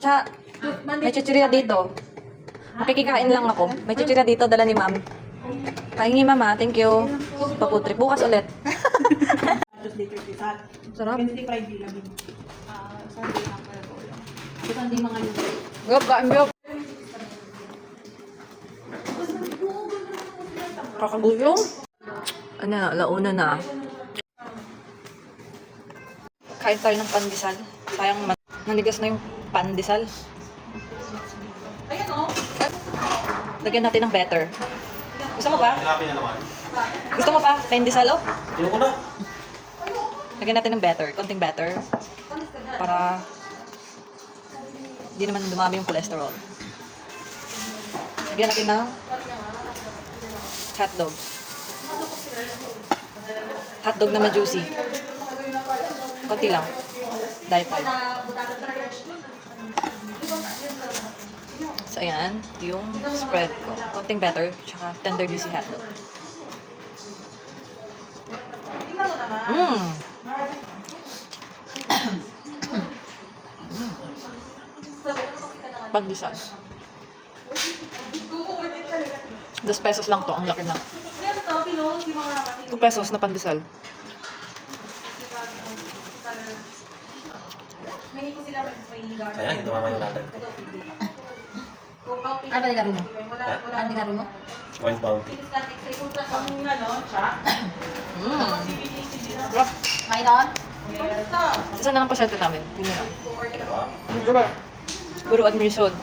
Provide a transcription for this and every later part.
Sa, may chichirya dito. Makikikain lang ako. May chichirya dito, dala ni ma'am. Pahingi mama, thank you. Paputri. Bukas ulit. Tuesday, Thursday, Saturday. Sarap. Wednesday, Friday lang yun. Sunday lang pala po. Ito hindi mga yun. Gop, kain gop. Kakagulong. Ano, launa na. Kain tayo ng pandesal. Sayang nanigas na yung pandesal. Ayan o. Lagyan natin ng butter. Gusto mo pa? Hanapin na naman. Gusto mo pa? Pandesal, oh? Sino ko na? Lagyan natin ng butter. Konting butter. Para hindi naman dumami yung cholesterol. Lagyan natin ng hotdog. Hotdog na ma-juicy. Konti lang. Diet oil. So, ayan. Yung spread ko. Konting butter. Tsaka tender juicy hotdog. Mmm! Pandesal. 2 pesos lang to. Ang laki na. 2 pesos na pandesal. Sayang, hindi tumama yung latag. Ano ba nilaro mo? Ano nilaro mo? Point bounty. Mmm! Sarap. May doon? Saan na lang pasyente namin? Tingnan lang. Diba? Diba? Puro admission.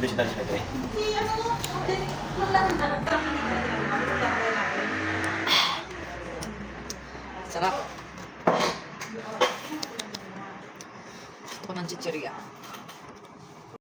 Hindi siya dahil siya nagre. Sarap. Gusto ko ng chichirya.